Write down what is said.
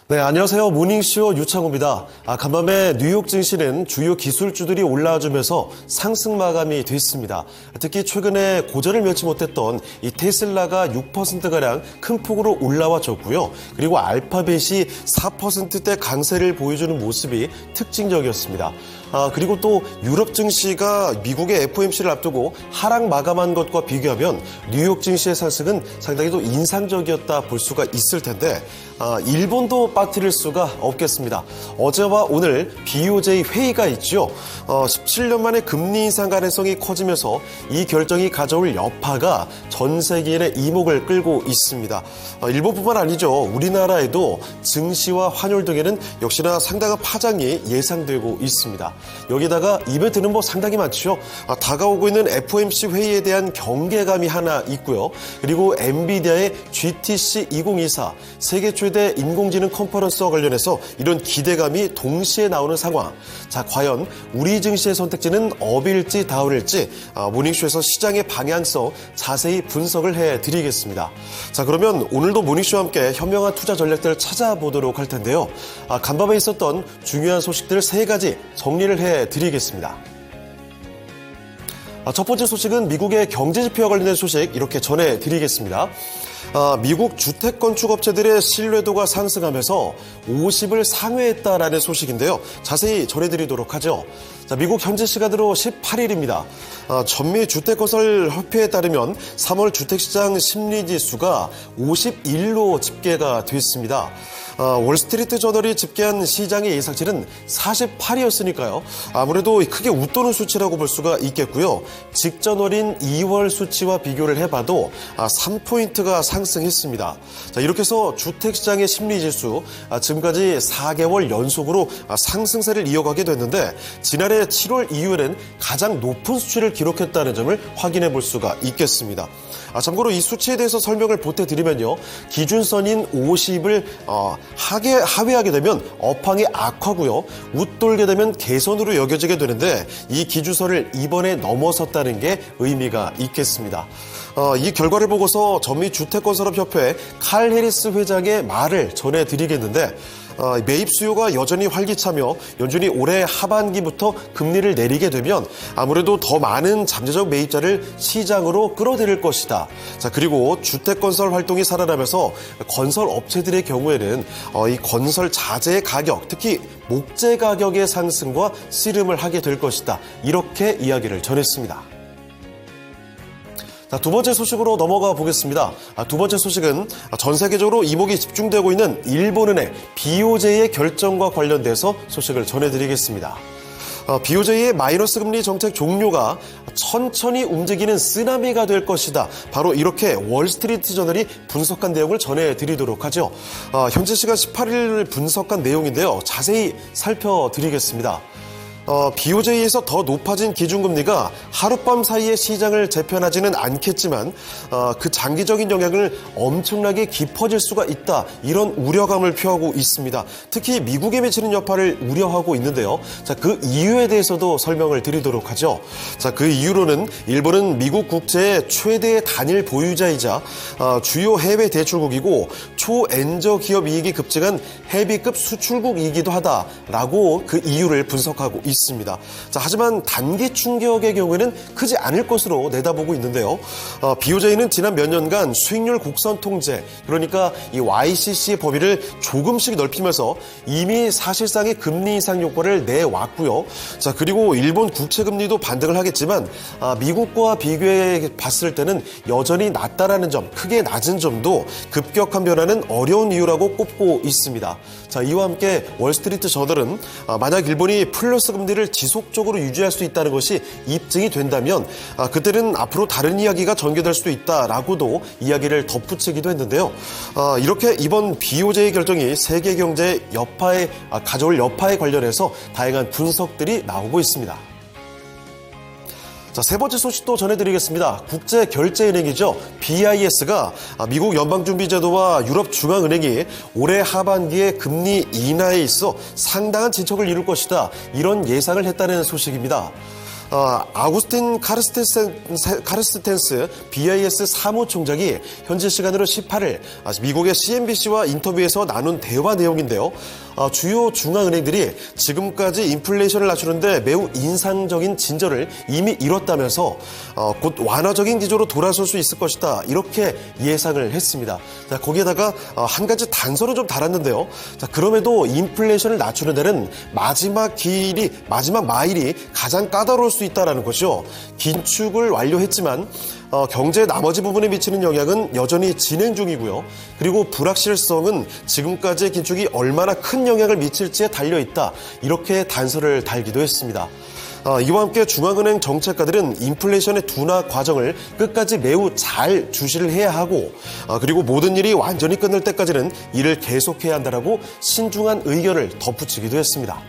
네, 안녕하세요. 모닝쇼 유창호입니다. 간밤에 뉴욕 증시는 주요 기술주들이 올라와주면서 상승 마감이 됐습니다. 특히 최근에 고전을 면치 못했던 이 테슬라가 6%가량 큰 폭으로 올라와줬고요. 그리고 알파벳이 4%대 강세를 보여주는 모습이 특징적이었습니다. 그리고 또 유럽 증시가 미국의 FOMC를 앞두고 하락 마감한 것과 비교하면 뉴욕 증시의 상승은 상당히 또 인상적이었다 볼 수가 있을 텐데 일본도 빠뜨릴 수가 없겠습니다. 어제와 오늘 BOJ 회의가 있죠. 17년 만에 금리 인상 가능성이 커지면서 이 결정이 가져올 여파가 전 세계인의 이목을 끌고 있습니다. 일본뿐만 아니죠. 우리나라에도 증시와 환율 등에는 역시나 상당한 파장이 예상되고 있습니다. 여기다가 이벤트는 상당히 많죠. 다가오고 있는 FOMC 회의에 대한 경계감이 하나 있고요. 그리고 엔비디아의 GTC 2024 세계 최대 인공지능 컨퍼런스와 관련해서 이런 기대감이 동시에 나오는 상황. 자, 과연 우리 증시의 선택지는 업일지 다운일지 모닝쇼에서 시장의 방향성 자세히 분석을 해드리겠습니다. 자, 그러면 오늘도 모닝쇼와 함께 현명한 투자 전략들을 찾아보도록 할 텐데요. 간밤에 있었던 중요한 소식들 3가지 정리를 해드리겠습니다. 첫 번째 소식은 미국의 경제지표와 관련된 소식 이렇게 전해드리겠습니다. 미국 주택건축업체들의 신뢰도가 상승하면서 50을 상회했다라는 소식인데요. 자세히 전해드리도록 하죠. 자, 미국 현지 시간으로 18일입니다. 전미주택건설협회에 따르면 3월 주택시장 심리지수가 51로 집계가 됐습니다. 월스트리트 저널이 집계한 시장의 예상치는 48이었으니까요. 아무래도 크게 웃도는 수치라고 볼 수가 있겠고요. 직전월인 2월 수치와 비교를 해봐도 3포인트가 상승했습니다. 자, 이렇게 해서 주택시장의 심리지수 지금까지 4개월 연속으로 상승세를 이어가게 됐는데 지난해 7월 이후에는 가장 높은 수치를 기록했다는 점을 확인해 볼 수가 있겠습니다. 참고로 이 수치에 대해서 설명을 보태드리면요. 기준선인 50을 하회하게 되면 업황이 악화고요. 웃돌게 되면 개선으로 여겨지게 되는데 이 기준선을 이번에 넘어섰다는 게 의미가 있겠습니다. 이 결과를 보고서 전미주택건설업협회 칼 해리스 회장의 말을 전해드리겠는데 매입 수요가 여전히 활기차며 연준이 올해 하반기부터 금리를 내리게 되면 아무래도 더 많은 잠재적 매입자를 시장으로 끌어들일 것이다. 자, 그리고 주택건설 활동이 살아나면서 건설 업체들의 경우에는 이 건설 자재의 가격, 특히 목재 가격의 상승과 씨름을 하게 될 것이다. 이렇게 이야기를 전했습니다. 자, 두 번째 소식으로 넘어가 보겠습니다. 두 번째 소식은 전 세계적으로 이목이 집중되고 있는 일본은행 BOJ의 결정과 관련돼서 소식을 전해드리겠습니다. BOJ의 마이너스 금리 정책 종료가 천천히 움직이는 쓰나미가 될 것이다. 바로 이렇게 월스트리트 저널이 분석한 내용을 전해드리도록 하죠. 현지 시간 18일 분석한 내용인데요. 자세히 살펴드리겠습니다. BOJ에서 더 높아진 기준금리가 하룻밤 사이에 시장을 재편하지는 않겠지만 그 장기적인 영향을 엄청나게 깊어질 수가 있다. 이런 우려감을 표하고 있습니다. 특히 미국에 미치는 여파를 우려하고 있는데요. 자, 그 이유에 대해서도 설명을 드리도록 하죠. 자, 그 이유로는 일본은 미국 국채의 최대 단일 보유자이자 주요 해외 대출국이고 초엔저 기업 이익이 급증한 헤비급 수출국이기도 하다라고 그 이유를 분석하고 있습니다. 자, 하지만 단기 충격의 경우에는 크지 않을 것으로 내다보고 있는데요. BOJ는 지난 몇 년간 수익률 곡선 통제, 그러니까 이 YCC 범위를 조금씩 넓히면서 이미 사실상의 금리 인상 효과를 내왔고요. 자, 그리고 일본 국채 금리도 반등을 하겠지만 미국과 비교해 봤을 때는 여전히 낮다라는 점, 크게 낮은 점도 급격한 변화는 어려운 이유라고 꼽고 있습니다. 자, 이와 함께 월스트리트 저널은 만약 일본이 플러스 금리를 지속적으로 유지할 수 있다는 것이 입증이 된다면 그때는 앞으로 다른 이야기가 전개될 수도 있다라고도 이야기를 덧붙이기도 했는데요. 이렇게 이번 BOJ 결정이 세계 경제 여파에 가져올 여파에 관련해서 다양한 분석들이 나오고 있습니다. 자, 세 번째 소식도 전해드리겠습니다. 국제결제은행이죠. BIS가 미국 연방준비제도와 유럽중앙은행이 올해 하반기에 금리 인하에 있어 상당한 진척을 이룰 것이다. 이런 예상을 했다는 소식입니다. 아구스틴 카르스텐스 BIS 사무총장이 현지 시간으로 18일 미국의 CNBC와 인터뷰에서 나눈 대화 내용인데요. 주요 중앙은행들이 지금까지 인플레이션을 낮추는데 매우 인상적인 진전을 이미 이뤘다면서 곧 완화적인 기조로 돌아설 수 있을 것이다. 이렇게 예상을 했습니다. 자, 거기에다가 한 가지 단서를 좀 달았는데요. 자, 그럼에도 인플레이션을 낮추는 데는 마지막 마일이 가장 까다로울 수 있다라는 것이요. 긴축을 완료했지만 경제의 나머지 부분에 미치는 영향은 여전히 진행 중이고요. 그리고 불확실성은 지금까지의 긴축이 얼마나 큰 영향을 미칠지에 달려있다. 이렇게 단서를 달기도 했습니다. 이와 함께 중앙은행 정책가들은 인플레이션의 둔화 과정을 끝까지 매우 잘 주시를 해야 하고 그리고 모든 일이 완전히 끝날 때까지는 일을 계속해야 한다라고 신중한 의견을 덧붙이기도 했습니다.